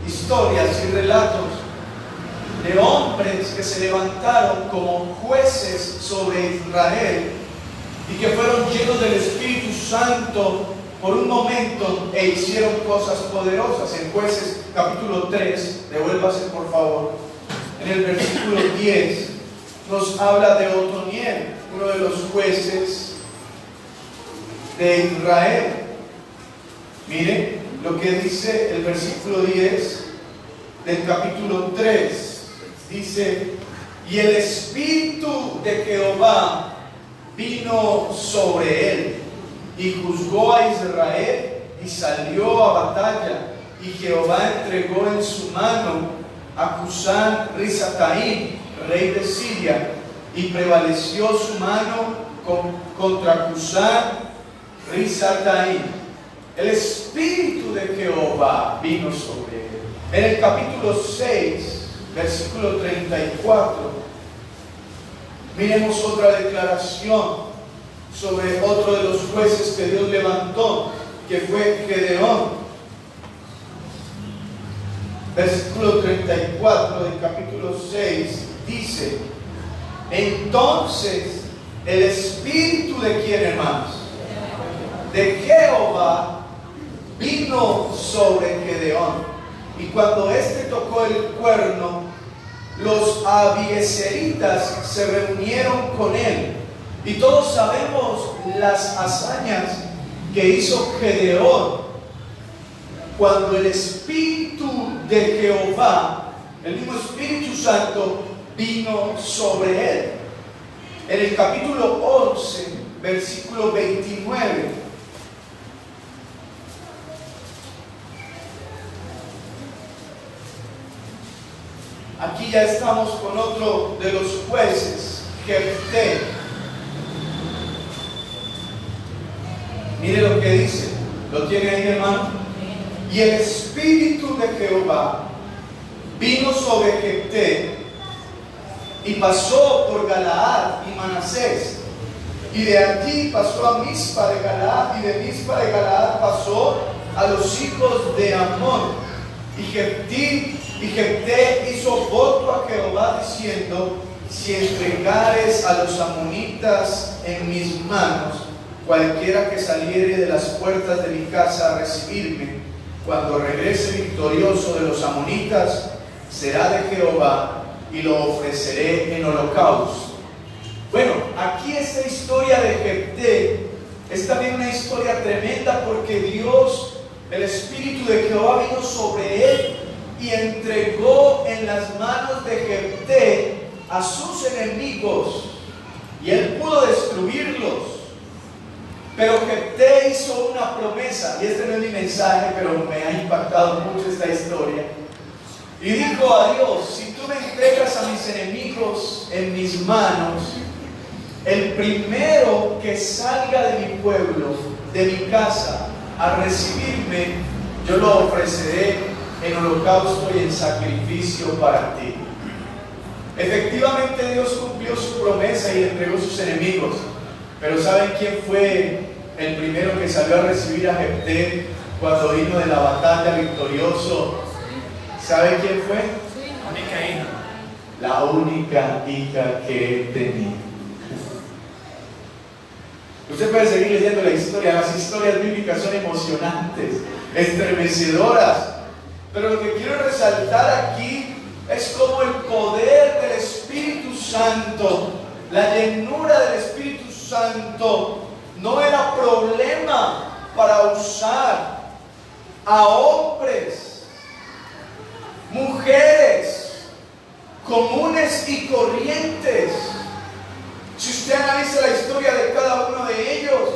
historias y relatos de hombres que se levantaron como jueces sobre Israel y que fueron llenos del Espíritu Santo por un momento e hicieron cosas poderosas. En Jueces capítulo 3, devuélvase por favor, en el versículo 10 nos habla de Otoniel, uno de los jueces de Israel. Mire lo que dice el versículo 10 del capítulo 3. Dice: y el Espíritu de Jehová vino sobre él, y juzgó a Israel, y salió a batalla, y Jehová entregó en su mano a Cusán Risataim, rey de Siria, y prevaleció su mano contra Cusán Risataim. El Espíritu de Jehová vino sobre él. En el capítulo 6, versículo 34, miremos otra declaración sobre otro de los jueces que Dios levantó, que fue Gedeón. Versículo 34 del capítulo 6 dice: entonces el Espíritu de quién, hermanos, de Jehová vino sobre Gedeón, y cuando éste tocó el cuerno, los abiezeritas se reunieron con él. Y todos sabemos las hazañas que hizo Gedeón cuando el Espíritu de Jehová, el mismo Espíritu Santo, vino sobre él. En el capítulo 11, versículo 29, aquí ya estamos con otro de los jueces, Jefté. Mire lo que dice, ¿lo tiene ahí, hermano? Y el Espíritu de Jehová vino sobre Jefté, y pasó por Galaad y Manasés, y de allí pasó a Mizpa de Galaad, y de Mizpa de Galaad pasó a los hijos de Amón. Y Jefté hizo voto a Jehová diciendo: si entregares a los amonitas en mis manos, cualquiera que saliere de las puertas de mi casa a recibirme, cuando regrese victorioso de los amonitas, será de Jehová, y lo ofreceré en holocausto. Bueno, aquí esta historia de Jefté es también una historia tremenda, porque Dios, el Espíritu de Jehová, vino sobre él y entregó en las manos de Jefté a sus enemigos, y él pudo destruirlos. Pero Jefté hizo una promesa, y este no es mi mensaje, pero me ha impactado mucho esta historia. Y dijo a Dios: si tú me entregas a mis enemigos en mis manos, el primero que salga de mi pueblo, de mi casa, a recibirme, yo lo ofreceré en holocausto y en sacrificio para ti. Efectivamente, Dios cumplió su promesa y entregó sus enemigos. Pero ¿saben quién fue el primero que salió a recibir a Jefté cuando vino de la batalla victorioso? ¿Saben quién fue? Única hija. La única hija que él tenía. Usted puede seguir leyendo la historia. Las historias bíblicas son emocionantes, estremecedoras. Pero lo que quiero resaltar aquí es cómo el poder del Espíritu Santo, la llenura del Espíritu Santo, no era problema para usar a hombres, mujeres comunes y corrientes. Si usted analiza la historia de cada uno de ellos,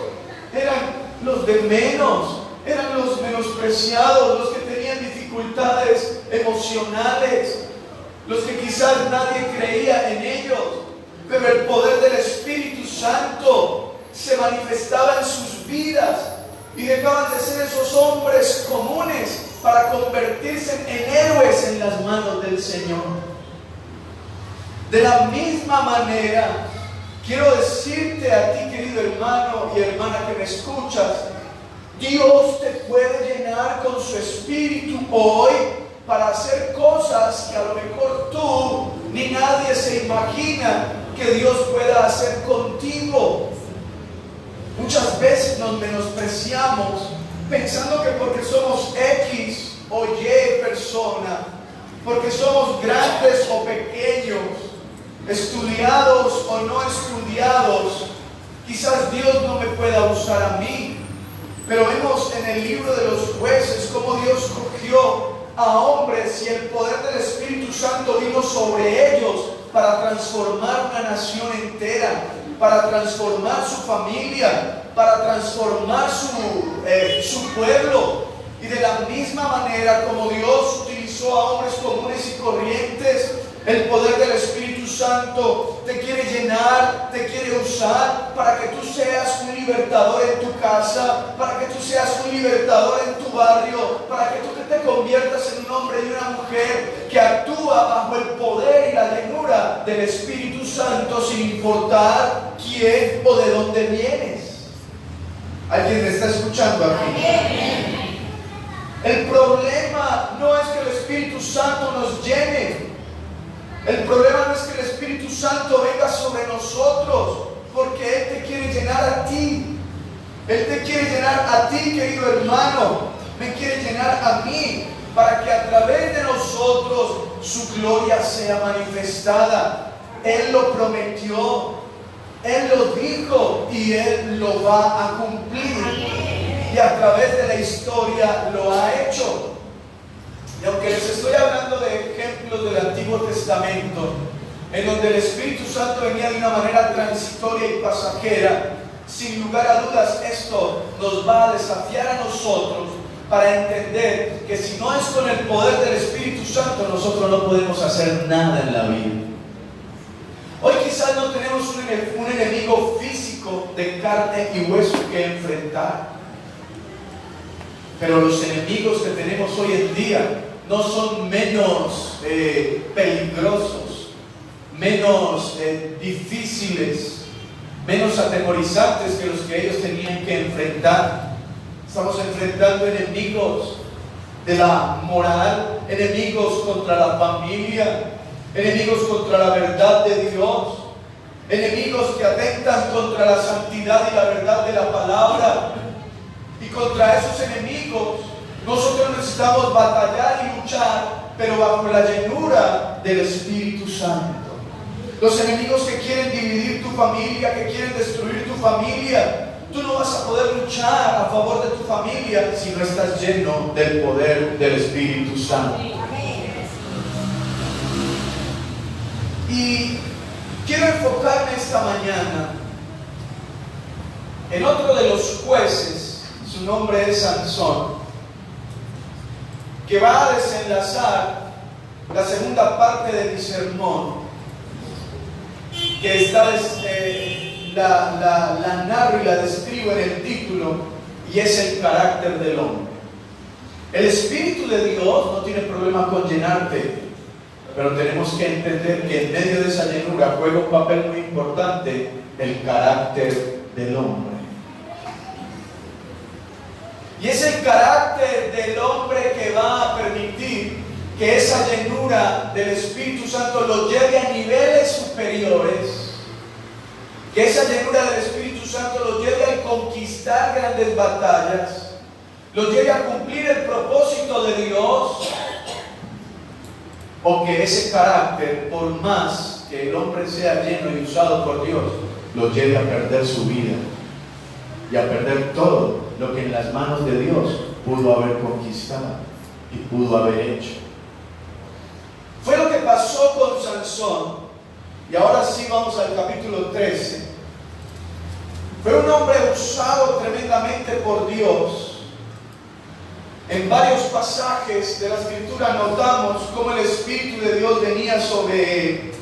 eran los de menos, eran los menospreciados, los que tenían dificultades emocionales, los que quizás nadie creía en ellos. Pero el poder del Espíritu Santo se manifestaba en sus vidas, y dejaban de ser esos hombres comunes para convertirse en héroes en las manos del Señor. De la misma manera, quiero decirte a ti, querido hermano y hermana que me escuchas, Dios te puede llenar con su Espíritu hoy para hacer cosas que a lo mejor tú ni nadie se imagina que Dios pueda hacer contigo. Muchas veces nos menospreciamos pensando que porque somos X o Y persona, porque somos grandes o pequeños, estudiados o no estudiados, quizás Dios no me pueda usar a mí. Pero vemos en el libro de los Jueces cómo Dios cogió a hombres y el poder del Espíritu Santo vino sobre ellos para transformar una nación entera, para transformar su familia, para transformar su pueblo. Y de la misma manera como Dios utilizó a hombres comunes y corrientes, el poder del Espíritu Santo te quiere llenar, te quiere usar para que tú seas un libertador en tu casa, para que tú seas un libertador en tu barrio, para que tú te conviertas en un hombre y una mujer que actúa bajo el poder y la llenura del Espíritu Santo sin importar quién o de dónde vienes. ¿Alguien me está escuchando aquí? El problema no es que el Espíritu Santo nos llene. El problema no es que el Espíritu Santo venga sobre nosotros, porque Él te quiere llenar a ti. Él te quiere llenar a ti, querido hermano. Me quiere llenar a mí, para que a través de nosotros su gloria sea manifestada. Él lo prometió, Él lo dijo y Él lo va a cumplir. Y a través de la historia lo ha hecho. Y aunque les estoy hablando de ejemplos del Antiguo Testamento, en donde el Espíritu Santo venía de una manera transitoria y pasajera, sin lugar a dudas esto nos va a desafiar a nosotros para entender que si no es con el poder del Espíritu Santo, nosotros no podemos hacer nada en la vida. Hoy quizás no tenemos un enemigo físico de carne y hueso que enfrentar, pero los enemigos que tenemos hoy en día no son menos peligrosos, menos difíciles, menos atemorizantes que los que ellos tenían que enfrentar. Estamos enfrentando enemigos de la moral, enemigos contra la familia, enemigos contra la verdad de Dios, enemigos que atentan contra la santidad y la verdad de la palabra. Y contra esos enemigos nosotros necesitamos batallar y luchar, pero bajo la llenura del Espíritu Santo. Los enemigos que quieren dividir tu familia, que quieren destruir tu familia, tú no vas a poder luchar a favor de tu familia si no estás lleno del poder del Espíritu Santo. Y quiero enfocarme esta mañana en otro de los jueces. Su nombre es Sansón, que va a desenlazar la segunda parte de mi sermón, que está la narro y la describo en el título, y es el carácter del hombre. El Espíritu de Dios no tiene problema con llenarte, pero tenemos que entender que en medio de esa llenura juega un papel muy importante el carácter del hombre. Y es el carácter del hombre que va a permitir que esa llenura del Espíritu Santo lo lleve a niveles superiores, que esa llenura del Espíritu Santo lo lleve a conquistar grandes batallas, lo lleve a cumplir el propósito de Dios, o que ese carácter, por más que el hombre sea lleno y usado por Dios, lo lleve a perder su vida y a perder todo lo que en las manos de Dios pudo haber conquistado y pudo haber hecho. Fue lo que pasó con Sansón. Y ahora sí vamos al capítulo 13. Fue un hombre usado tremendamente por Dios. En varios pasajes de la Escritura notamos cómo el Espíritu de Dios venía sobre él.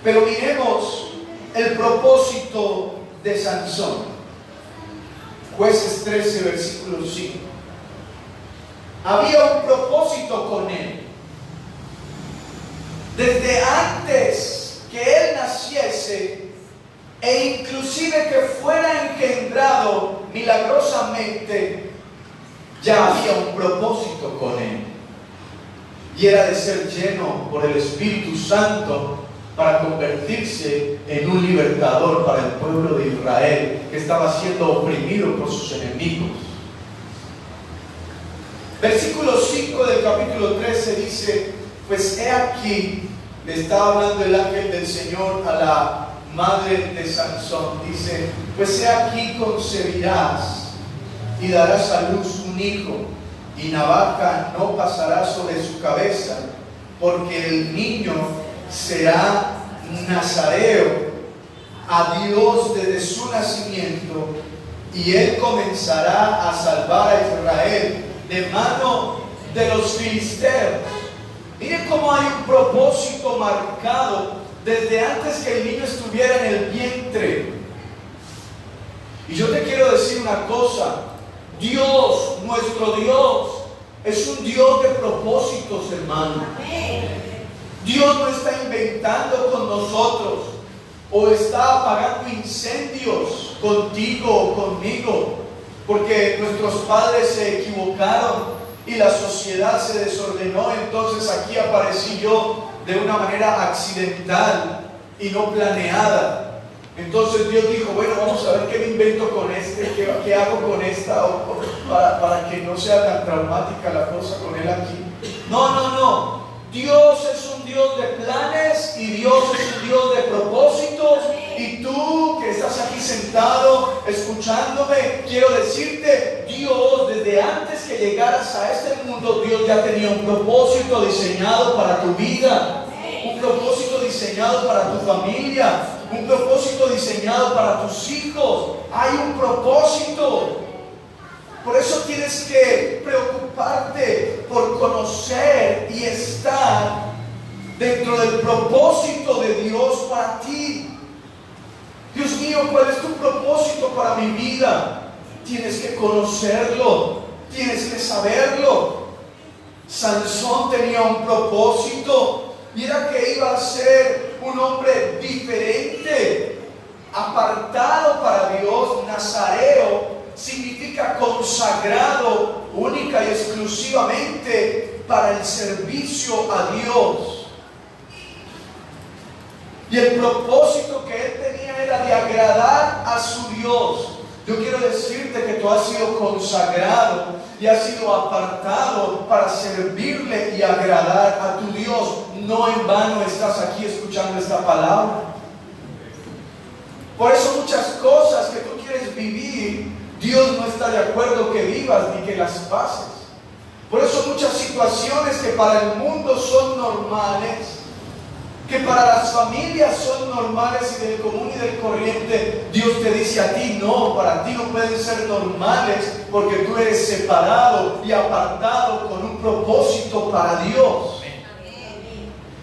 Pero miremos el propósito de Sansón. Jueces 13, versículo 5. Había un propósito con él. Desde antes que él naciese, e inclusive que fuera engendrado milagrosamente, ya había un propósito con él. y era de ser lleno por el Espíritu Santo para convertirse en un libertador para el pueblo de Israel, que estaba siendo oprimido por sus enemigos. Versículo 5 del capítulo 13 dice: pues he aquí, le estaba hablando el ángel del Señor a la madre de Sansón, dice: pues he aquí concebirás y darás a luz un hijo, y navaja no pasará sobre su cabeza, porque el niño será nazareo a Dios desde su nacimiento, y él comenzará a salvar a Israel de mano de los filisteos. Miren cómo hay un propósito marcado desde antes que el niño estuviera en el vientre. Y yo te quiero decir una cosa: Dios, nuestro Dios, es un Dios de propósitos, hermano. Dios no está inventando con nosotros o está apagando incendios contigo o conmigo porque nuestros padres se equivocaron y la sociedad se desordenó. Entonces aquí aparecí yo de una manera accidental y no planeada. Entonces Dios dijo: bueno, vamos a ver qué me invento con este, qué hago con esta, para que no sea tan traumática la cosa con él aquí. No. Dios es un Dios de planes y Dios es un Dios de propósitos. Y tú que estás aquí sentado escuchándome, quiero decirte: Dios, desde antes que llegaras a este mundo, Dios ya tenía un propósito diseñado para tu vida, un propósito diseñado para tu familia, un propósito diseñado para tus hijos. Hay un propósito. Por eso tienes que preocuparte por conocer y estar dentro del propósito de Dios para ti. Dios mío, ¿cuál es tu propósito para mi vida? Tienes que conocerlo, tienes que saberlo. Sansón tenía un propósito y era que iba a ser un hombre diferente, apartado para Dios. Nazareo significa consagrado única y exclusivamente para el servicio a Dios. Y el propósito que él tenía era de agradar a su Dios. Yo quiero decirte que tú has sido consagrado y has sido apartado para servirle y agradar a tu Dios. No en vano estás aquí escuchando esta palabra. Por eso muchas cosas que tú quieres vivir, Dios no está de acuerdo que vivas ni que las pases. Por eso muchas situaciones que para el mundo son normales, que para las familias son normales y del común y del corriente, Dios te dice a ti: no, para ti no pueden ser normales, porque tú eres separado y apartado con un propósito para Dios.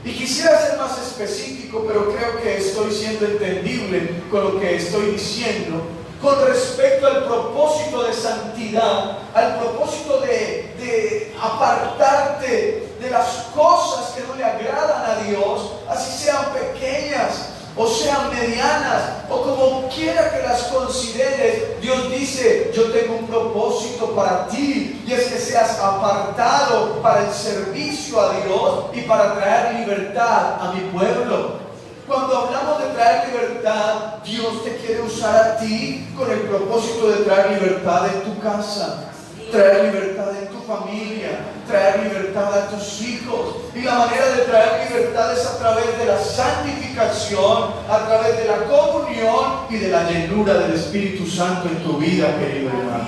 Y quisiera ser más específico, pero creo que estoy siendo entendible con lo que estoy diciendo, con respecto al propósito de santidad, al propósito de apartarte de las cosas que no le agradan a Dios, así sean pequeñas o sean medianas o como quiera que las consideres. Dios dice: yo tengo un propósito para ti, y es que seas apartado para el servicio a Dios y para traer libertad a mi pueblo. Cuando hablamos de traer libertad, Dios te quiere usar a ti con el propósito de traer libertad en tu casa, traer libertad en tu familia, traer libertad a tus hijos. Y la manera de traer libertad es a través de la santificación, a través de la comunión y de la llenura del Espíritu Santo en tu vida, querido hermano.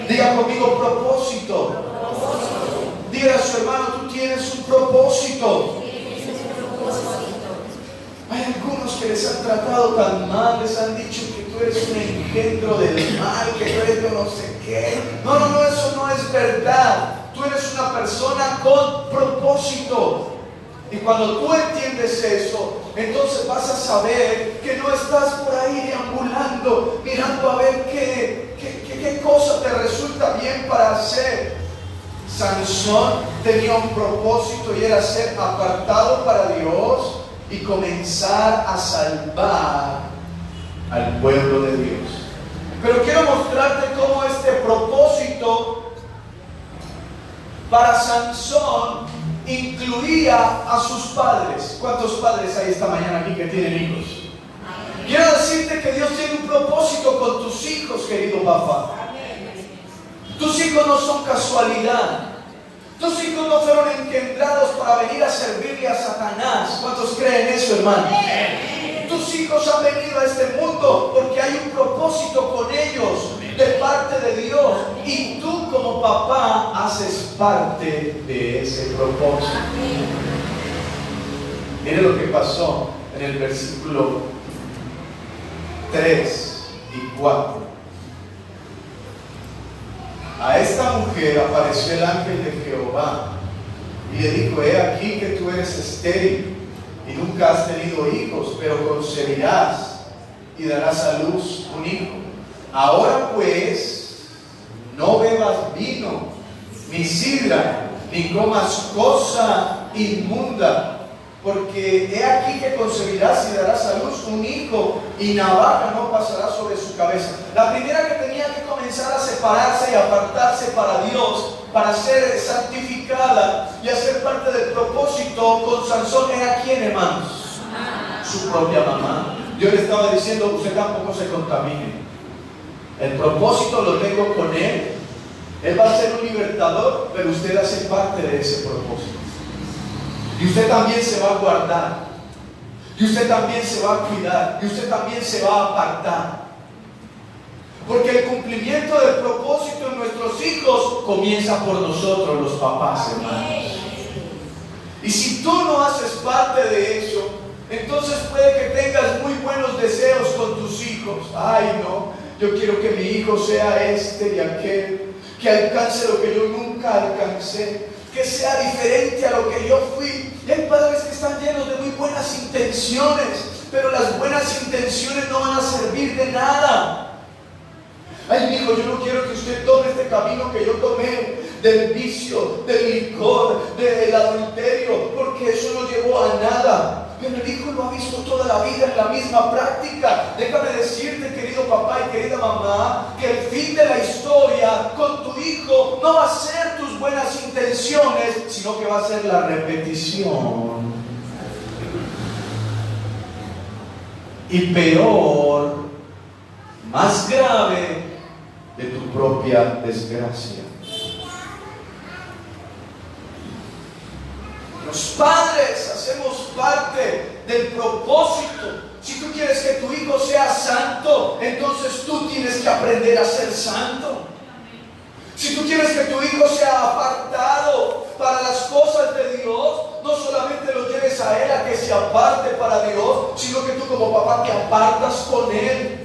Diga conmigo: propósito. Diga a su hermano: tú tienes un propósito. Hay algunos que les han tratado tan mal, les han dicho que tú eres un engendro del mal, que tú eres de no sé qué. No, eso no es verdad. Tú eres una persona con propósito. Y cuando tú entiendes eso, entonces vas a saber que no estás por ahí deambulando, mirando a ver qué cosa te resulta bien para hacer. Sansón tenía un propósito y era ser apartado para Dios y comenzar a salvar al pueblo de Dios. Pero quiero mostrarte cómo este propósito para Sansón incluía instruía a sus padres. ¿Cuántos padres hay esta mañana aquí que tienen hijos? Quiero decirte que Dios tiene un propósito con tus hijos, querido papá. Tus hijos no son casualidad. Tus hijos no fueron engendrados para venir a servirle a Satanás. ¿Cuántos creen eso, hermano? Tus hijos han venido a este mundo porque hay un propósito con ellos de parte de Dios, y tú como papá haces parte de ese propósito. Mire lo que pasó en el versículo 3 y 4. A esta mujer apareció el ángel de Jehová y le dijo: he aquí que tú eres estéril y nunca has tenido hijos, pero concebirás y darás a luz un hijo. Ahora pues, no bebas vino, ni sidra, ni comas cosa inmunda, porque he aquí que concebirás y darás a luz un hijo, y navaja no pasará sobre su cabeza. La primera que tenía que comenzar a separarse y apartarse para Dios, para ser santificada y hacer parte del propósito con Sansón, ¿era quién, hermanos? Su propia mamá. Yo le estaba diciendo: usted tampoco se contamine. El propósito lo tengo con él. Él va a ser un libertador, pero usted hace parte de ese propósito. Y usted también se va a guardar. Y usted también se va a cuidar. Y usted también se va a apartar. Porque el cumplimiento del propósito en nuestros hijos comienza por nosotros, los papás, hermanos. Y si tú no haces parte de eso, entonces puede que tengas muy buenos deseos con tus hijos. Ay, no, yo quiero que mi hijo sea este y aquel, que alcance lo que yo nunca alcancé, que sea diferente a lo que yo fui. Y hay padres que están llenos de muy buenas intenciones, pero las buenas intenciones no van a servir de nada. Ay, mi hijo, yo no quiero que usted tome este camino que yo tomé, del vicio, del licor, del adulterio, porque eso no llevó a nada. Pero el hijo lo ha visto toda la vida en la misma práctica. Déjame decirte, querido papá y querida mamá, que el fin de la historia con tu hijo no va a ser tus buenas intenciones, sino que va a ser la repetición. Y peor, más grave, de tu propia desgracia. Los padres hacemos parte del propósito. Si tú quieres que tu hijo sea santo, entonces tú tienes que aprender a ser santo. Si tú quieres que tu hijo sea apartado para las cosas de Dios, no solamente lo lleves a él a que se aparte para Dios, sino que tú como papá te apartas con él.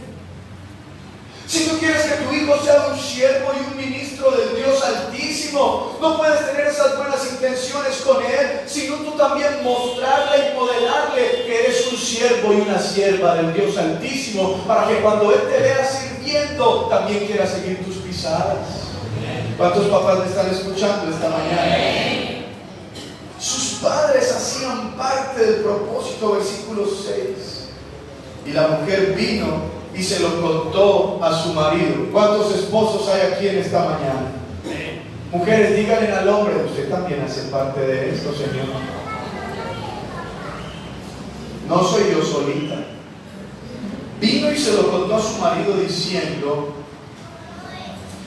Si tú quieres que tu hijo sea un siervo y un ministro del Dios Altísimo, no puedes tener esas buenas intenciones con él, sino tú también mostrarle y modelarle que eres un siervo y una sierva del Dios Altísimo, para que cuando él te vea sirviendo, también quiera seguir tus pisadas. ¿Cuántos papás me están escuchando esta mañana? Sus padres hacían parte del propósito, versículo 6. Y la mujer vino y se lo contó a su marido. ¿Cuántos esposos hay aquí en esta mañana? Mujeres, díganle al hombre: usted también hace parte de esto, Señor. No soy yo solita. Vino y se lo contó a su marido diciendo: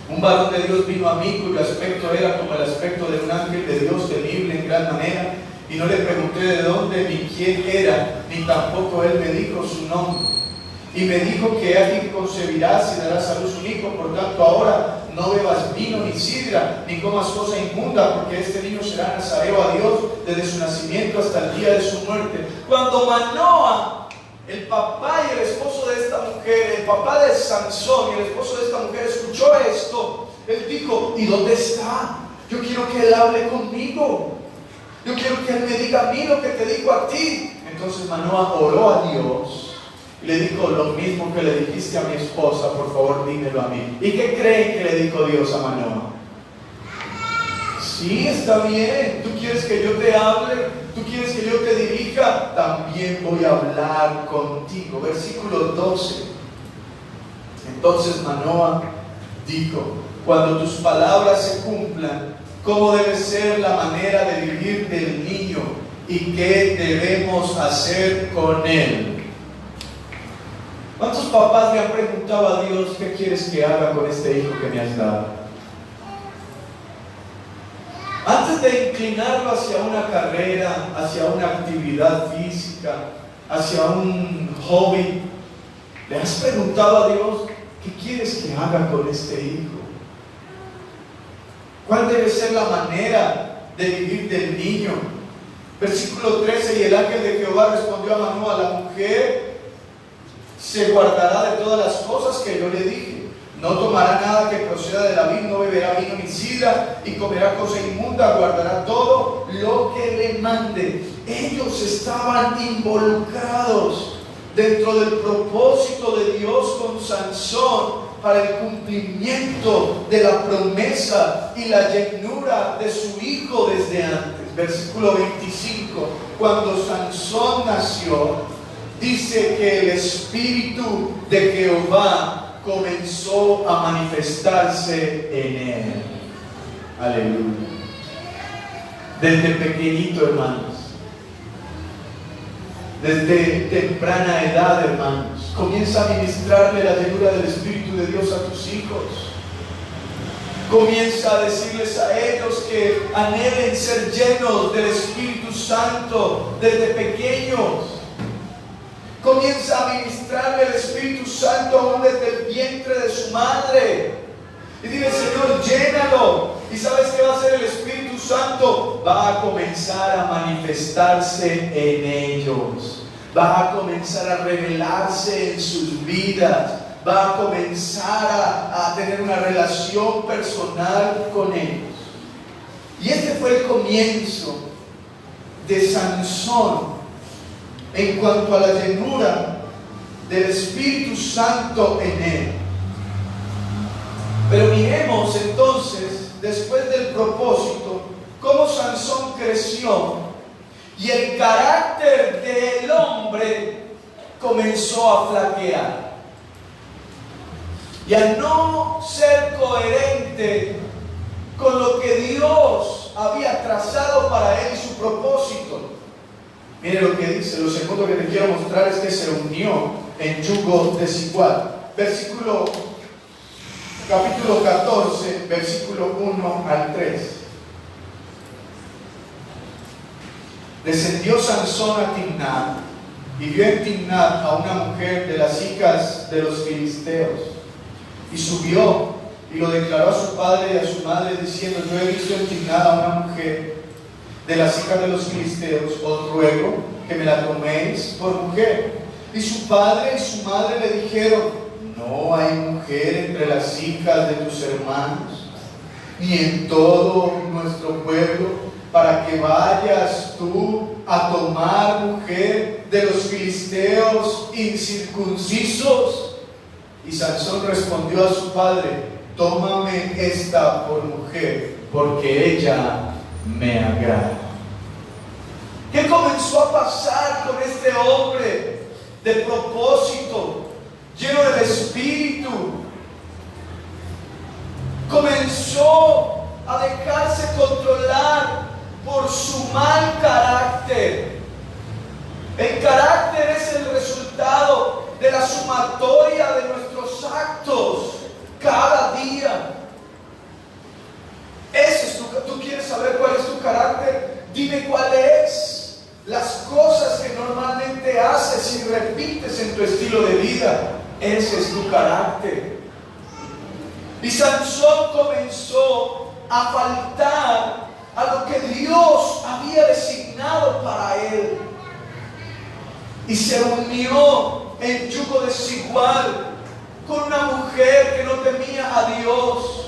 un varón de Dios vino a mí, cuyo aspecto era como el aspecto de un ángel de Dios, temible en gran manera, y no le pregunté de dónde ni quién era, ni tampoco él me dijo su nombre. Y me dijo que aquí concebirás y darás a luz un hijo. Por tanto, ahora no bebas vino ni sidra, ni comas cosa inmunda, porque este niño será nazareo a Dios desde su nacimiento hasta el día de su muerte. Cuando Manoa, el papá y el esposo de esta mujer, el papá de Sansón y el esposo de esta mujer, escuchó esto, él dijo: ¿y dónde está? Yo quiero que él hable conmigo. Yo quiero que él me diga a mí lo que te digo a ti. Entonces Manoa oró a Dios. Le dijo: lo mismo que le dijiste a mi esposa, por favor dímelo a mí. ¿Y qué creen que le dijo Dios a Manoa? Sí, está bien. ¿Tú quieres que yo te hable? ¿Tú quieres que yo te dirija? También voy a hablar contigo. Versículo 12. Entonces Manoa dijo: cuando tus palabras se cumplan, ¿cómo debe ser la manera de vivir del niño y qué debemos hacer con él. ¿Cuántos papás le han preguntado a Dios qué quieres que haga con este hijo que me has dado? Antes de inclinarlo hacia una carrera, hacia una actividad física, hacia un hobby, ¿le has preguntado a Dios qué quieres que haga con este hijo? ¿Cuál debe ser la manera de vivir del niño? Versículo 13, y el ángel de Jehová respondió a Manoah: la mujer se guardará de todas las cosas que yo le dije. No tomará nada que proceda de la vid, no beberá vino ni sidra, y comerá cosa inmunda, guardará todo lo que le mande. Ellos estaban involucrados dentro del propósito de Dios con Sansón para el cumplimiento de la promesa y la llenura de su hijo desde antes. Versículo 25, cuando Sansón nació, dice que el Espíritu de Jehová comenzó a manifestarse en él. Aleluya. Desde pequeñito, hermanos, desde temprana edad, hermanos, comienza a ministrarle la llenura del Espíritu de Dios a tus hijos. Comienza a decirles a ellos que anhelen ser llenos del Espíritu Santo desde pequeños. Comienza a ministrarle el Espíritu Santo aún desde el vientre de su madre. Y dile: Señor, llénalo. ¿Y sabes qué va a hacer el Espíritu Santo? Va a comenzar a manifestarse en ellos. Va a comenzar a revelarse en sus vidas. Va a comenzar a tener una relación personal con ellos. Y este fue el comienzo de Sansón en cuanto a la llenura del Espíritu Santo en él. Pero miremos entonces, después del propósito, cómo Sansón creció y el carácter del hombre comenzó a flaquear. Y al no ser coherente con lo que Dios había trazado para él y su propósito, mire lo que dice. Lo segundo que te quiero mostrar es que se unió en yugo desigual. Capítulo 14, versículo 1 al 3. Descendió Sansón a Timnat y vio en Timnat a una mujer de las hijas de los filisteos. Y subió y lo declaró a su padre y a su madre, diciendo: yo he visto en Timnat a una mujer de las hijas de los filisteos, os ruego que me la toméis por mujer. Y su padre y su madre le dijeron: no hay mujer entre las hijas de tus hermanos, ni en todo nuestro pueblo, para que vayas tú a tomar mujer de los filisteos incircuncisos. Y Sansón respondió a su padre: tómame esta por mujer, porque ella me agrada. ¿Qué comenzó a pasar con este hombre de propósito, lleno del Espíritu? Comenzó a dejarse controlar por su mal carácter. El carácter es el resultado de la sumatoria de nuestros actos cada día. ¿Tú quieres saber cuál es tu carácter? Dime cuál es las cosas que normalmente haces y repites en tu estilo de vida. Ese es tu carácter. Y Sansón comenzó a faltar a lo que Dios había designado para él. Y se unió en yugo desigual con una mujer que no temía a Dios.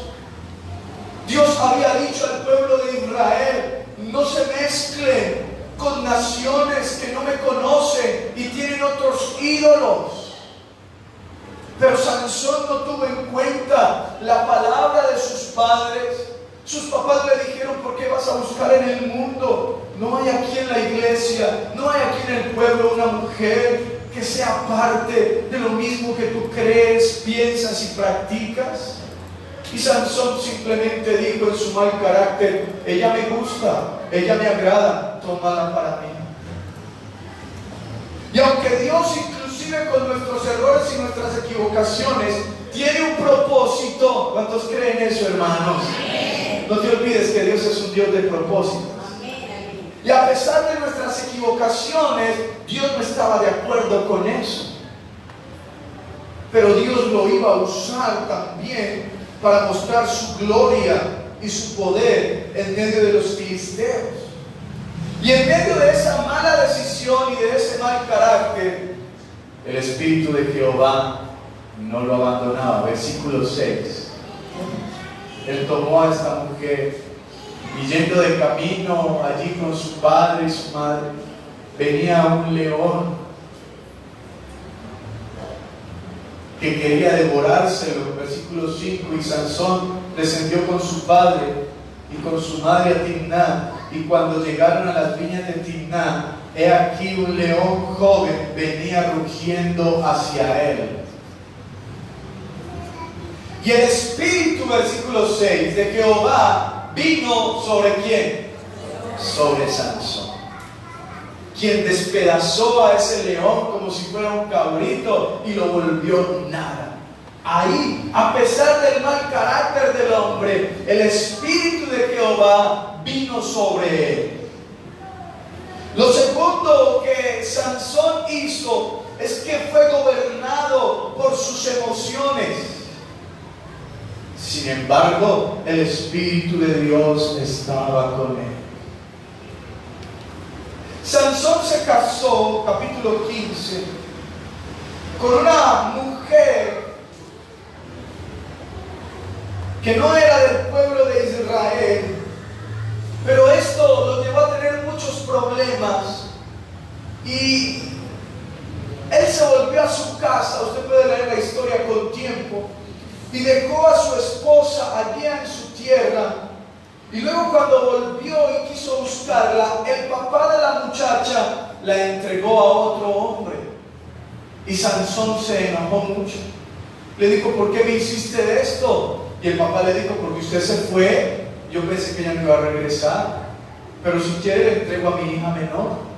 Dios había dicho al pueblo de Israel: no se mezclen con naciones que no me conocen y tienen otros ídolos. Pero Sansón no tuvo en cuenta la palabra de sus padres. Sus papás le dijeron: ¿por qué vas a buscar en el mundo? No hay aquí en la iglesia, no hay aquí en el pueblo una mujer que sea parte de lo mismo que tú crees, piensas y practicas. Y Sansón simplemente dijo en su mal carácter: ella me gusta, ella me agrada, tómala para mí. Y aunque Dios, inclusive con nuestros errores y nuestras equivocaciones, tiene un propósito, ¿cuántos creen eso, hermanos? No te olvides que Dios es un Dios de propósitos. Y a pesar de nuestras equivocaciones, Dios no estaba de acuerdo con eso. Pero Dios lo iba a usar también para mostrar su gloria y su poder en medio de los filisteos. Y en medio de esa mala decisión y de ese mal carácter, el Espíritu de Jehová no lo abandonaba. Versículo 6. Él tomó a esta mujer y yendo de camino allí con su padre y su madre, venía un león que quería devorárselo. Versículo 5. Y Sansón descendió con su padre y con su madre a Timná, y cuando llegaron a las viñas de Timná, he aquí un león joven venía rugiendo hacia él. Y el Espíritu, versículo 6, de Jehová vino ¿sobre quién? Sobre Sansón, quien despedazó a ese león como si fuera un cabrito y lo volvió nada. Ahí, a pesar del mal carácter del hombre, el Espíritu de Jehová vino sobre él. Lo segundo que Sansón hizo es que fue gobernado por sus emociones. Sin embargo, el Espíritu de Dios estaba con él. Sansón se casó, capítulo 15, con una mujer que no era del pueblo de Israel, pero esto lo llevó a tener muchos problemas y él se volvió a su casa. Usted puede leer la historia con tiempo, y dejó a su esposa allá en su tierra. Y luego, cuando volvió y quiso buscarla, el papá de la muchacha la entregó a otro hombre. Y Sansón se enojó mucho. Le dijo: ¿por qué me hiciste esto? Y el papá le dijo: porque usted se fue, yo pensé que ella me iba a regresar, pero si quiere le entrego a mi hija menor.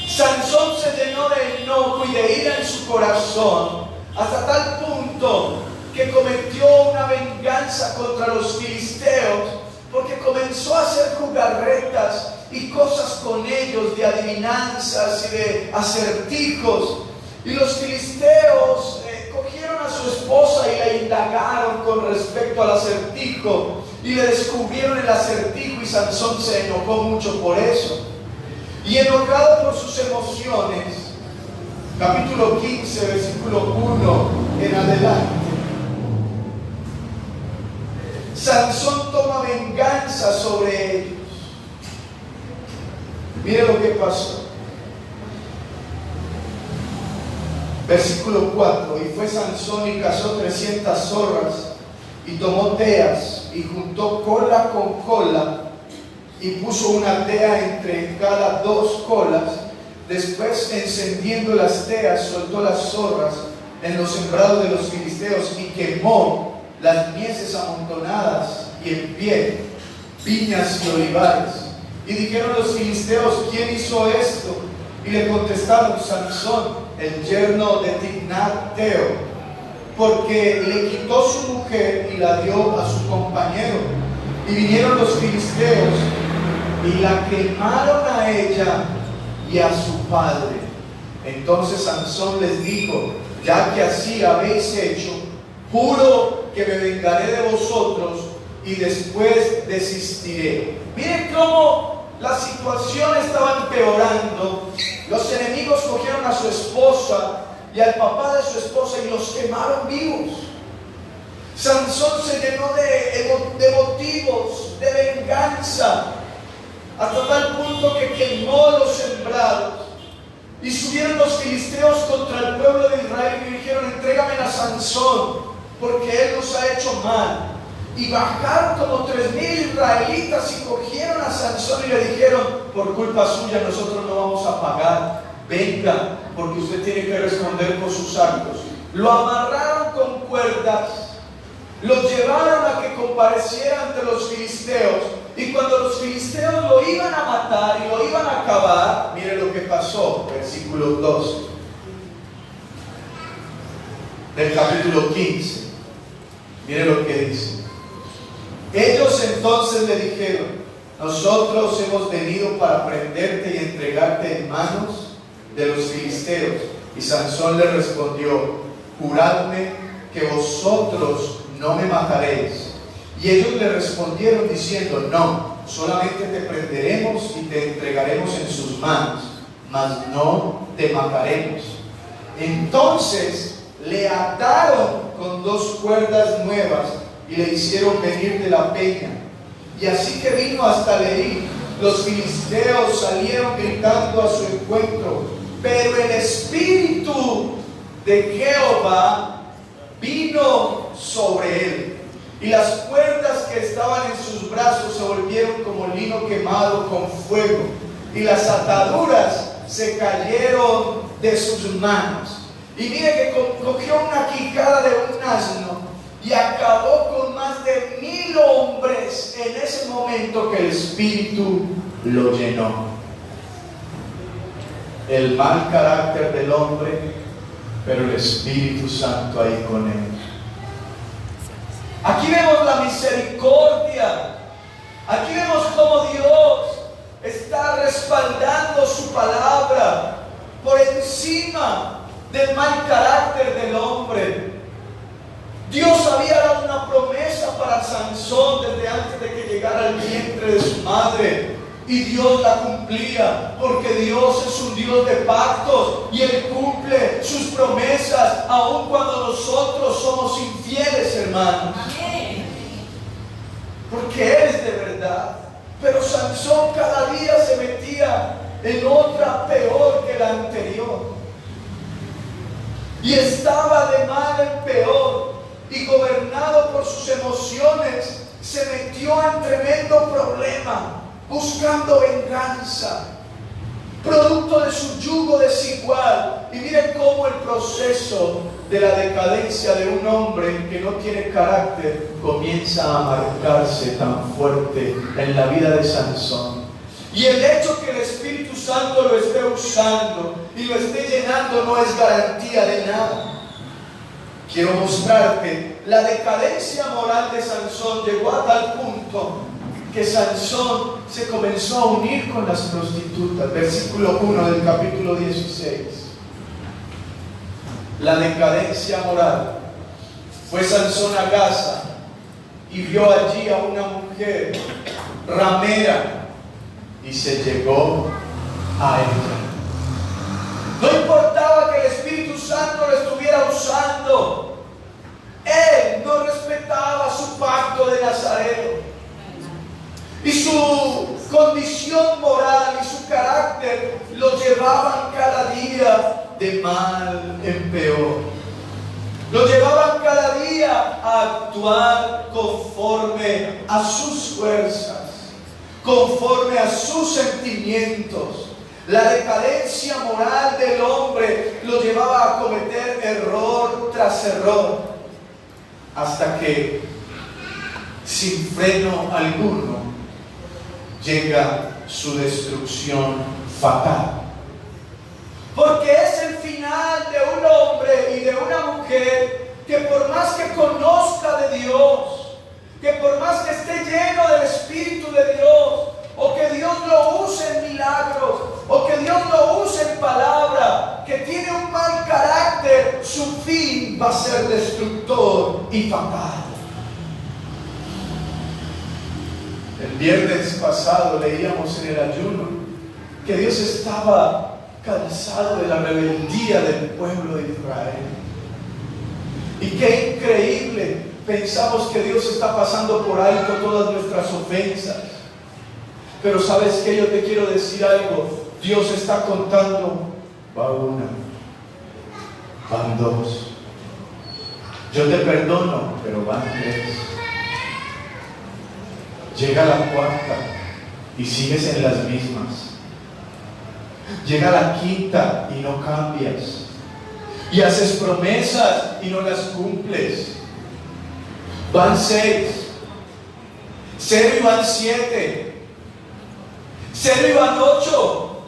Sansón se llenó de enojo y de ira en su corazón, hasta tal punto que cometió una venganza contra los filisteos, porque comenzó a hacer jugarretas y cosas con ellos, de adivinanzas y de acertijos. Y los filisteos cogieron a su esposa y la indagaron con respecto al acertijo, y le descubrieron el acertijo, y Sansón se enojó mucho por eso. Y enojado por sus emociones, capítulo 15, versículo 1 en adelante, Sansón toma venganza sobre ellos. Mire lo que pasó. Versículo 4. Y fue Sansón y cazó 300 zorras, y tomó teas, y juntó cola con cola, y puso una tea entre cada dos colas. Después, encendiendo las teas, soltó las zorras en los sembrados de los filisteos, y quemó las mieses amontonadas y en pie, viñas y olivares. Y dijeron los filisteos: ¿quién hizo esto? Y le contestaron: Sansón, el yerno de Timnat-Teo, porque le quitó su mujer y la dio a su compañero. Y vinieron los filisteos y la quemaron a ella y a su padre. Entonces Sansón les dijo: ya que así habéis hecho, juro que me vengaré de vosotros y después desistiré. Miren cómo la situación estaba empeorando. Los enemigos cogieron a su esposa y al papá de su esposa y los quemaron vivos. Sansón se llenó de motivos de venganza, hasta tal punto que quemó los sembrados. Y subieron los filisteos contra el pueblo de Israel y dijeron: entrégame a Sansón, porque él nos ha hecho mal. Y bajaron como 3,000 israelitas y cogieron a Sansón y le dijeron: por culpa suya nosotros no vamos a pagar, venga, porque usted tiene que responder por sus actos. Lo amarraron con cuerdas, lo llevaron a que compareciera ante los filisteos, Y cuando los filisteos lo iban a matar y lo iban a acabar, mire lo que pasó, versículo 12 del capítulo 15. Mire lo que dice. Ellos entonces le dijeron: nosotros hemos venido para prenderte y entregarte en manos de los filisteos. Y Sansón le respondió: juradme que vosotros no me mataréis. Y ellos le respondieron diciendo: no, solamente te prenderemos y te entregaremos en sus manos, mas no te mataremos. Entonces le ataron con 2 cuerdas nuevas y le hicieron venir de la peña. Y así que vino hasta Leí, los filisteos salieron gritando a su encuentro, pero el espíritu de Jehová vino sobre él. Y las cuerdas que estaban en sus brazos se volvieron como lino quemado con fuego, y las ataduras se cayeron de sus manos. Y mire que cogió una quijada de un asno y acabó con más de 1000 hombres en ese momento que el Espíritu lo llenó. El mal carácter del hombre, pero el Espíritu Santo ahí con él. Aquí vemos la misericordia. Aquí vemos cómo Dios está respaldando su palabra por encima del mal carácter del hombre. Dios había dado una promesa para Sansón desde antes de que llegara al vientre de su madre, y Dios la cumplía, porque Dios es un Dios de pactos y Él cumple sus promesas aun cuando nosotros somos infieles, hermanos. Porque Él es de verdad. Pero Sansón cada día se metía en otra peor que la anterior, y estaba de mal en peor, y gobernado por sus emociones se metió en tremendo problema, buscando venganza, producto de su yugo desigual. Y miren cómo el proceso de la decadencia de un hombre que no tiene carácter comienza a marcarse tan fuerte en la vida de Sansón. Y el hecho que el Espíritu Santo lo esté usando y lo esté llenando no es garantía de nada. Quiero mostrarte, la decadencia moral de Sansón llegó a tal punto que Sansón se comenzó a unir con las prostitutas. Versículo 1 del capítulo 16. La decadencia moral. Fue Sansón a Gaza y vio allí a una mujer ramera y se llegó a ella. No importaba que el Espíritu Santo lo estuviera usando, él no respetaba su pacto de Nazareno, y su condición moral y su carácter lo llevaban cada día de mal en peor. Lo llevaban cada día a actuar conforme a sus fuerzas, conforme a sus sentimientos. La decadencia moral del hombre lo llevaba a cometer error tras error, hasta que, sin freno alguno, llega su destrucción fatal. Porque es el final de un hombre y de una mujer que, por más que conozca de Dios, que por más que esté lleno del Espíritu de Dios, o que Dios lo use en milagros, o que Dios lo use en palabra, que tiene un mal carácter, su fin va a ser destructor y fatal. El viernes pasado leíamos en el ayuno que Dios estaba cansado de la rebeldía del pueblo de Israel. Y qué increíble, pensamos que Dios está pasando por alto todas nuestras ofensas. Pero ¿sabes qué? Yo te quiero decir algo. Dios está contando, va una, van dos. Yo te perdono, pero van tres. Llega la cuarta y sigues en las mismas. Llega la quinta y no cambias. Y haces promesas y no las cumples. Van 6. 0 iban 7, 0 iban 8,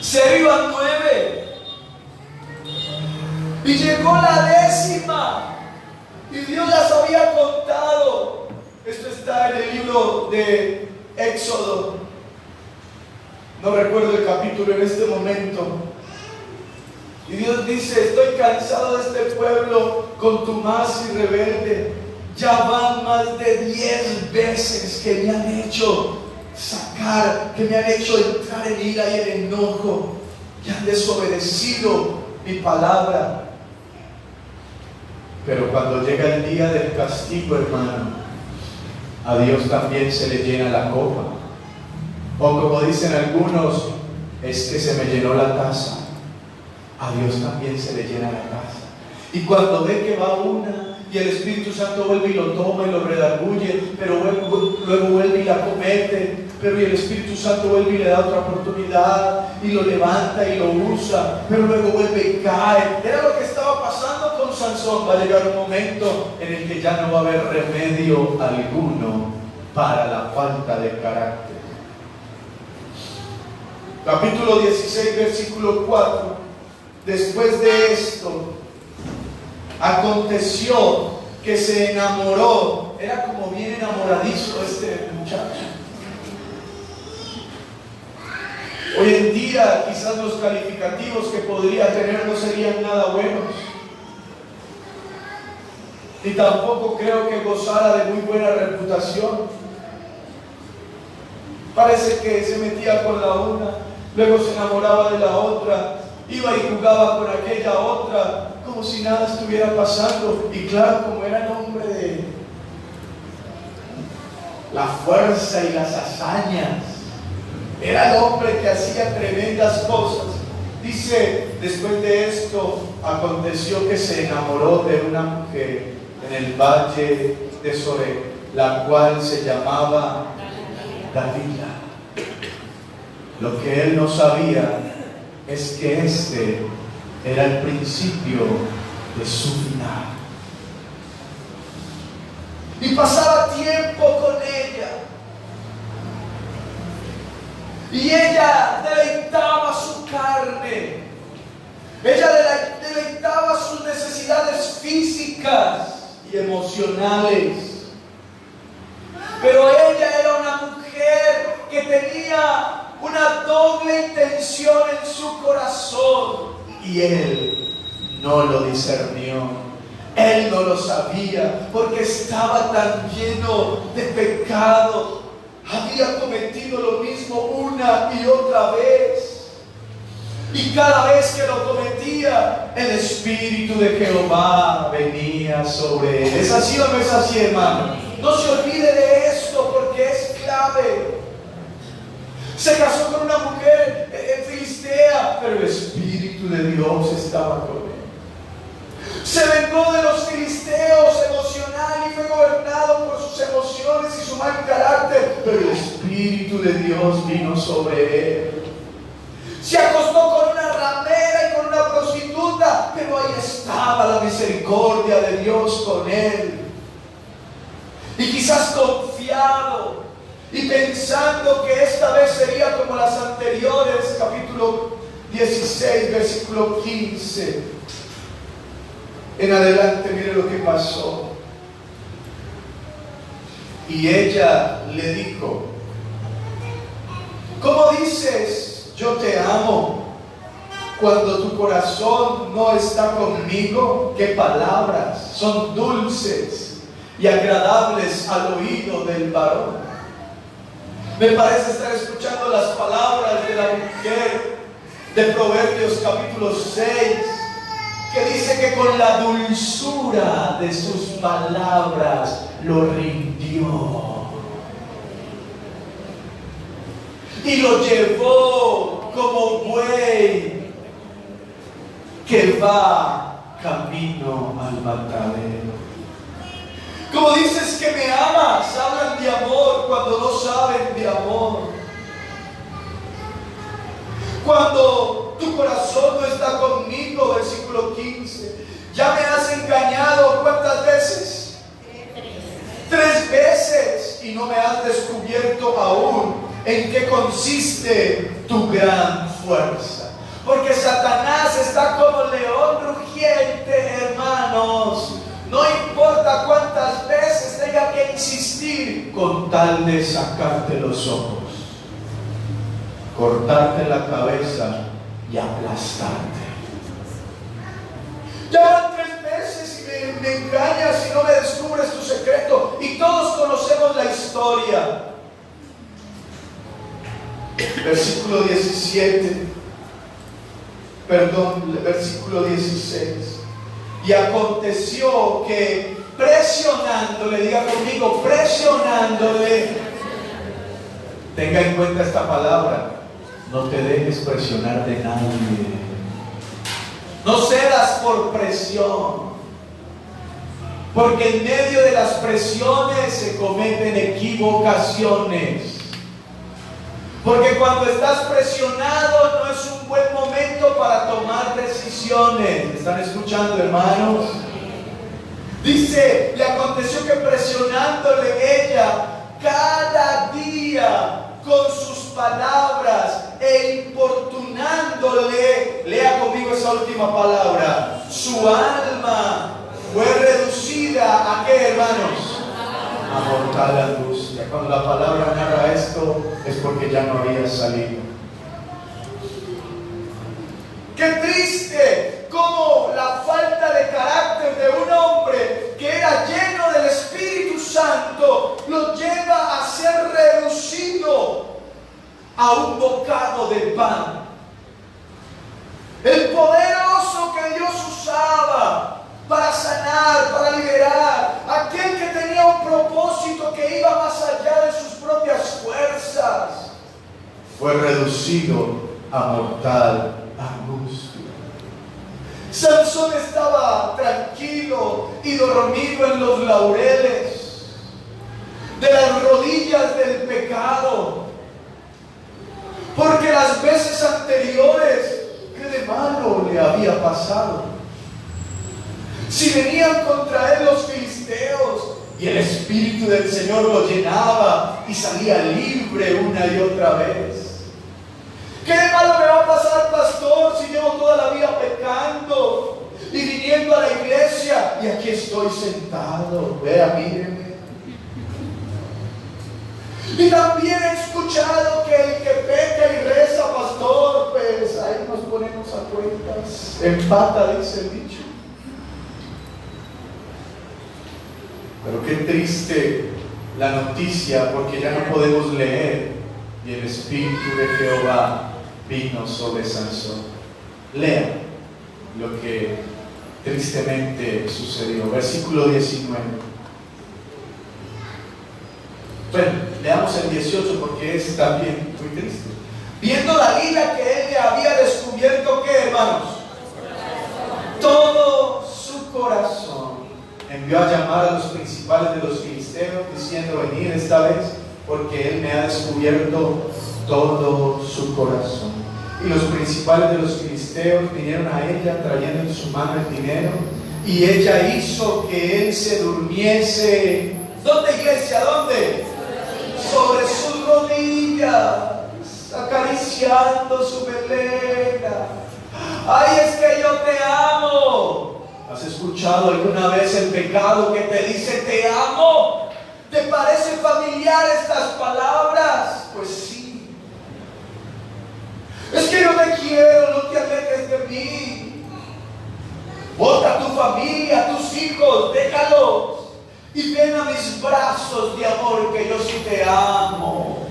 0 iban 9. Y llegó la 10ª. Y Dios las había contado. Esto está en el libro de Éxodo. No recuerdo el capítulo en este momento. Y Dios dice: estoy cansado de este pueblo contumaz y rebelde. Ya van más de 10 veces que me han hecho sacar, que me han hecho entrar en ira y en enojo. Y han desobedecido mi palabra. Pero cuando llega el día del castigo, hermano, a Dios también se le llena la copa. O como dicen algunos, es que se me llenó la taza. A Dios también se le llena la taza. Y cuando ve que va una, y el Espíritu Santo vuelve y lo toma y lo redarguye, pero luego vuelve y la comete, pero y el Espíritu Santo vuelve y le da otra oportunidad, y lo levanta y lo usa, pero luego vuelve y cae. Era lo que estaba pasando con Sansón. Va a llegar un momento en el que ya no va a haber remedio alguno para la falta de carácter. Capítulo 16, versículo 4. Después de esto, aconteció que se enamoró. Era como bien enamoradizo este muchacho. Hoy en día quizás los calificativos que podría tener no serían nada buenos. Y tampoco creo que gozara de muy buena reputación. Parece que se metía con la una, luego se enamoraba de la otra, iba y jugaba con aquella otra, como si nada estuviera pasando. Y claro, como era el hombre de la fuerza y las hazañas, era el hombre que hacía tremendas cosas. Dice: después de esto, aconteció que se enamoró de una mujer en el valle de Sorek, la cual se llamaba Dalila. Lo que él no sabía es que este era el principio de su final. Y pasaba tiempo con ella, y ella deleitaba su carne, ella deleitaba sus necesidades físicas y emocionales. Pero ella era una mujer que tenía una doble intención en su corazón, y él no lo discernió. Él no lo sabía, porque estaba tan lleno de pecado. Había cometido lo mismo una y otra vez, y cada vez que lo cometía, el Espíritu de Jehová venía sobre él. ¿Es así o no es así, hermano? No se olvide de esto, porque es clave. Se casó con una mujer filistea, pero el Espíritu de Dios estaba con él. Se vengó de los filisteos emocional y fue gobernado por sus emociones y su mal carácter, pero el Espíritu de Dios vino sobre él. Se acostó con una ramera y con una prostituta, pero ahí estaba la misericordia de Dios con él. Y quizás confiado y pensando que esta vez sería como las anteriores, capítulo 16, versículo 15 en adelante, mire lo que pasó. Y ella le dijo: ¿cómo dices yo te amo cuando tu corazón no está conmigo? ¿Qué palabras son dulces y agradables al oído del varón? Me parece estar escuchando las palabras de la mujer de Proverbios capítulo 6, que dice que con la dulzura de sus palabras lo rindió y lo llevó como buey que va camino al matadero. Como dices que me amas, hablan de amor cuando no saben de amor. Cuando tu corazón no está conmigo, versículo 15, ya me has engañado. ¿Cuántas veces? 3 veces. y no me has descubierto aún en qué consiste tu gran fuerza. Porque Satanás está como león rugiente, hermanos. No importa cuántas veces tenga que insistir con tal de sacarte los ojos, cortarte la cabeza y aplastarte. Ya van 3 veces y me engañas y no me descubres tu secreto. Y todos conocemos la historia. Versículo 16. Y aconteció que presionándole, diga conmigo, presionándole. Tenga en cuenta esta palabra: no te dejes presionar de nadie. No cedas por presión, porque en medio de las presiones se cometen equivocaciones. Porque cuando estás presionado no es un buen momento para tomar decisiones. ¿Me están escuchando, hermanos? Dice, le aconteció que presionándole ella cada día con sus palabras e importunándole, lea conmigo esa última palabra, su alma fue reducida ¿a qué, hermanos? A mortal angustia. Cuando la palabra narra esto es porque ya no había salido. Qué triste como la falta de carácter de un hombre que era lleno del Espíritu Santo lo lleva a ser reducido a un bocado de pan. El poderoso que Dios usaba para sanar, para liberar, aquel que tenía un propósito que iba más allá de sus propias fuerzas, fue reducido a mortal angustia. Sansón estaba tranquilo y dormido en los laureles de las rodillas del pecado, porque las veces anteriores, ¿qué de malo le había pasado? Si venían contra él los filisteos y el Espíritu del Señor lo llenaba y salía libre una y otra vez. ¿Qué de malo me va a pasar, pastor, si llevo toda la vida pecando y viniendo a la iglesia y aquí estoy sentado? Vea, míreme. Y también he escuchado que el que peca y reza, pastor, pues ahí nos ponemos a cuentas. Empata, dice el dicho. Pero qué triste la noticia, porque ya no podemos leer y el Espíritu de Jehová vino sobre Sansón. Lea lo que tristemente sucedió. Versículo 19. Bueno, leamos el 18 porque es también muy triste. Viendo la ira que él le había descubierto, ¿qué, hermanos? Todo su corazón. Envió a llamar a los principales de los filisteos, diciendo: venid esta vez, porque él me ha descubierto todo su corazón. Y los principales de los filisteos vinieron a ella, trayendo en su mano el dinero, y ella hizo que él se durmiese. ¿Dónde, iglesia? ¿Dónde? Sobre sus rodillas, acariciando su melena. ¡Ay, es que yo te amo! ¿Has escuchado alguna vez el pecado que te dice te amo? ¿Te parece familiar estas palabras? Pues sí. Es que yo te quiero, no te alejes de mí. Bota a tu familia, a tus hijos, déjalos y ven a mis brazos de amor, que yo sí te amo.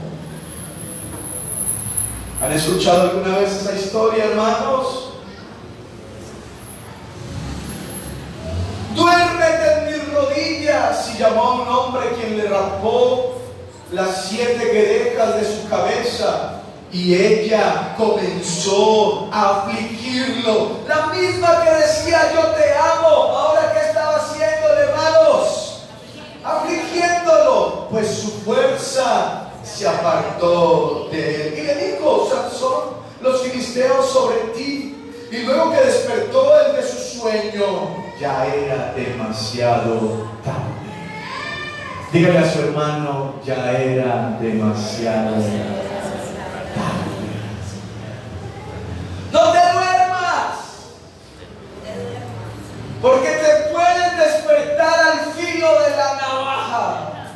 ¿Han escuchado alguna vez esa historia, hermanos? Duérmete en mis rodillas. Y llamó a un hombre quien le rapó las 7 guedejas de su cabeza, y ella comenzó a afligirlo. La misma que decía yo te amo, ahora ¿qué estaba haciendo, hermanos? Afligiéndolo, pues su fuerza se apartó de él. Y le dijo: Sansón, los filisteos sobre ti. Y luego que despertó él de su sueño, ya era demasiado tarde. Dígale a su hermano, ya era demasiado tarde. No te duermas, porque te pueden despertar al filo de la navaja.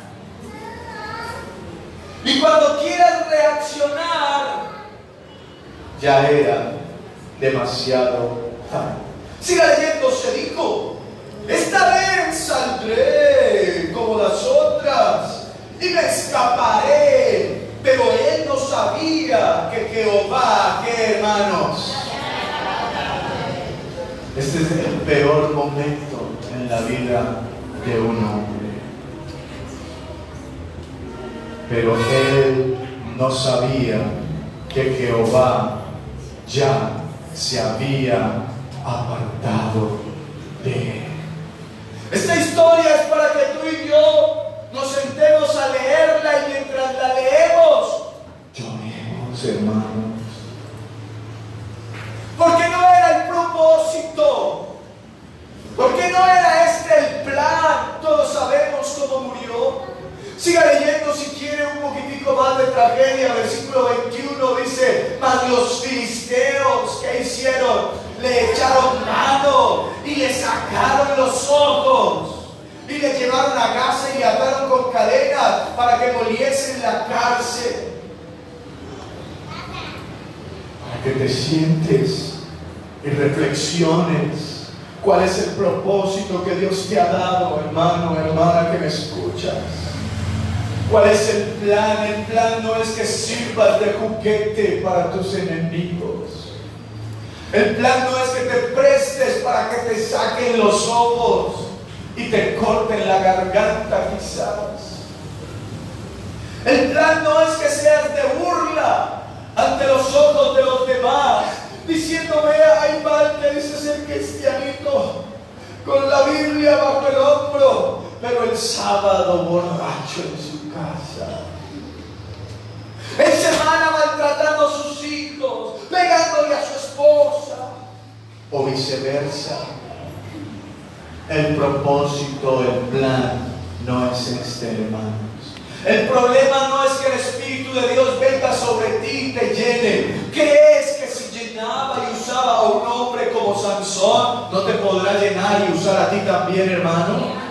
Y cuando quieras reaccionar, ya era demasiado tarde. Siga leyendo, se dijo: esta vez saldré como las otras y me escaparé. Pero él no sabía que Jehová, ¿qué, hermanos? Este es el peor momento en la vida de un hombre. Pero él no sabía que Jehová ya se había apartado de él. Esta historia es para que tú y yo nos sentemos a leerla, y mientras la leemos, lloremos, hermanos. Porque no era el propósito, porque no era este el plan. Todos sabemos cómo murió. Siga leyendo si quiere un poquitico más de tragedia. Versículo 21 dice: mas los filisteos, ¿qué hicieron? Le echaron mano y le sacaron los ojos y le llevaron a casa y le ataron con cadenas para que muriese en la cárcel. Para que te sientes y reflexiones cuál es el propósito que Dios te ha dado, hermano, hermana que me escuchas. ¿Cuál es el plan? El plan no es que sirvas de juguete para tus enemigos. El plan no es que te prestes para que te saquen los ojos y te corten la garganta quizás. El plan no es que seas de burla ante los ojos de los demás, diciendo: vea, ahí va el que dice ser cristianito, con la Biblia bajo el hombro, pero el sábado borracho en su casa. En semana maltratando a sus hijos, pegándole a su esposa, o viceversa. El propósito, el plan no es este, hermanos. El problema no es que el Espíritu de Dios venga sobre ti y te llene. ¿Crees que si llenaba y usaba a un hombre como Sansón, no te podrá llenar y usar a ti también, hermano?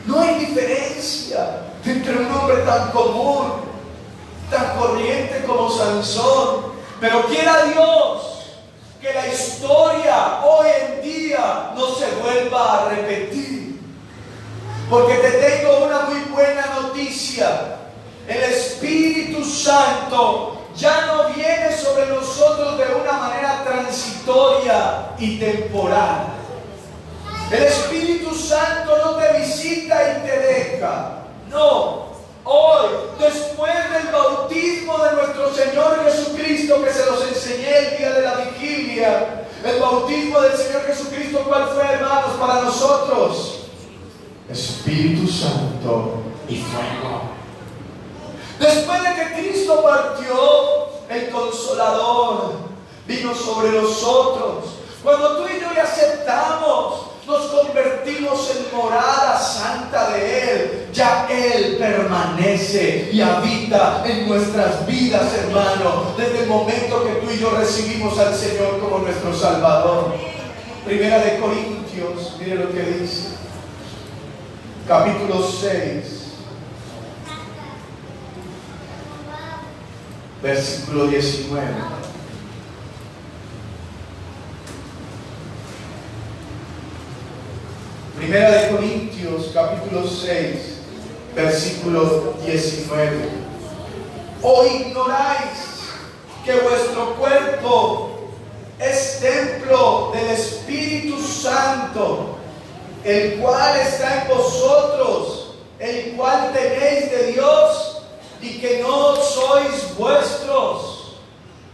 No hay diferencia entre un hombre tan común, tan corriente como Sansón. Pero quiera Dios que la historia hoy en día no se vuelva a repetir. Porque te tengo una muy buena noticia: el Espíritu Santo ya no viene sobre nosotros de una manera transitoria y temporal. El Espíritu Santo no te visita y te deja. No. Hoy, después del bautismo de nuestro Señor Jesucristo, que se los enseñé el día de la vigilia, el bautismo del Señor Jesucristo, ¿cuál fue, hermanos, para nosotros? Espíritu Santo y fuego. Después de que Cristo partió, el Consolador vino sobre nosotros. Cuando tú y yo le aceptamos, nos convertimos en morada santa de Él. Ya Él permanece y habita en nuestras vidas, hermano, desde el momento que tú y yo recibimos al Señor como nuestro Salvador. Primera de Corintios, mire lo que dice, capítulo 6, versículo 19. Primera de Corintios, capítulo 6, versículo 19. ¿O ignoráis que vuestro cuerpo es templo del Espíritu Santo, el cual está en vosotros, el cual tenéis de Dios, y que no sois vuestros?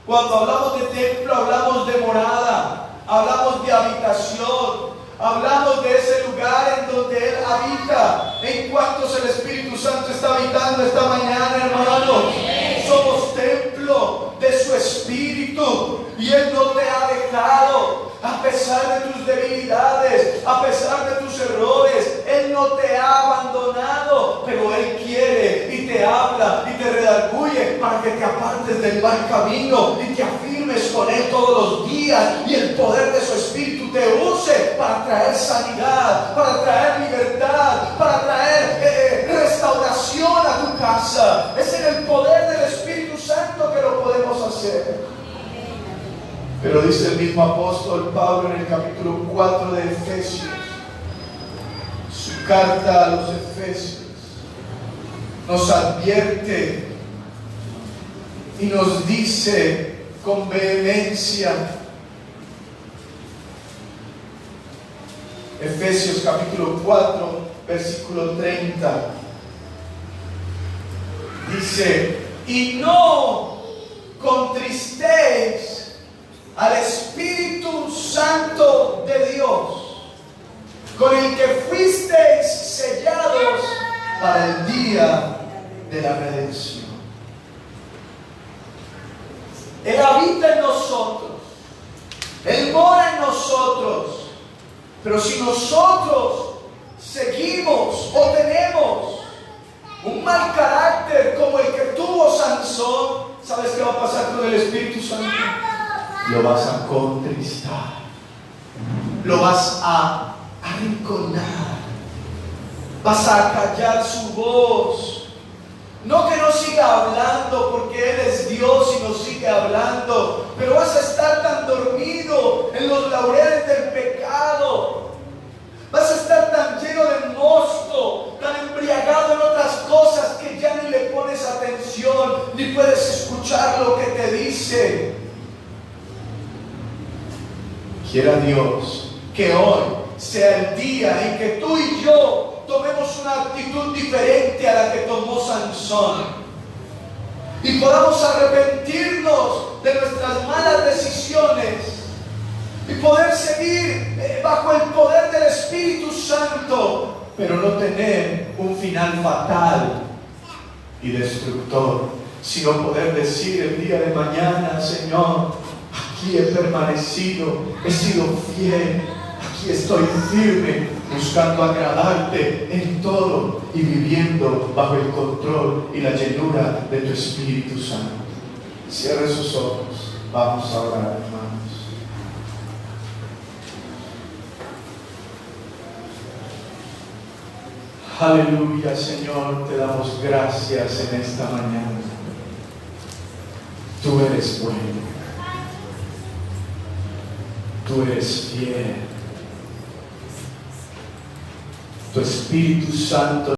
Cuando hablamos de templo, hablamos de morada, hablamos de habitación, hablamos de ese lugar en donde Él habita. ¿En cuántos el Espíritu Santo está habitando esta mañana, hermanos? Somos templo de su Espíritu, y Él no te ha dejado. A pesar de tus debilidades, a pesar de tus errores, Él no te ha abandonado. que te apartes del mal camino y te afirmes con Él todos los días, y el poder de su Espíritu te use para traer sanidad, para traer libertad, para traer restauración a tu casa. Es en el poder del Espíritu Santo que lo podemos hacer. Pero dice el mismo apóstol Pablo en el capítulo 4 de Efesios, su carta a los Efesios, nos advierte y nos dice con vehemencia, Efesios capítulo 4, versículo 30, dice: y no contristéis al Espíritu Santo de Dios, con el que fuisteis sellados para el día de la redención. Él habita en nosotros, Él mora en nosotros, pero si nosotros seguimos o tenemos un mal carácter como el que tuvo Sansón, ¿sabes qué va a pasar con el Espíritu Santo? Lo vas a contristar, lo vas a arrinconar, vas a callar su voz. No que no siga hablando, porque Él es Dios y nos sigue hablando, pero vas a estar tan dormido en los laureles del pecado, vas a estar tan lleno de mosto, tan embriagado en otras cosas, que ya ni le pones atención, ni puedes escuchar lo que te dice. Quiera Dios que hoy sea el día en que tú y yo tomemos una actitud diferente a la que tomó Sansón, y podamos arrepentirnos de nuestras malas decisiones y poder seguir bajo el poder del Espíritu Santo, pero no tener un final fatal y destructor, sino poder decir el día de mañana: Señor, aquí he permanecido, he sido fiel, aquí estoy firme, buscando agradarte en todo y viviendo bajo el control y la llenura de tu Espíritu Santo. Cierre sus ojos, vamos a orar, hermanos. Aleluya, Señor, te damos gracias en esta mañana. Tú eres bueno, tú eres fiel. Tu Espíritu Santo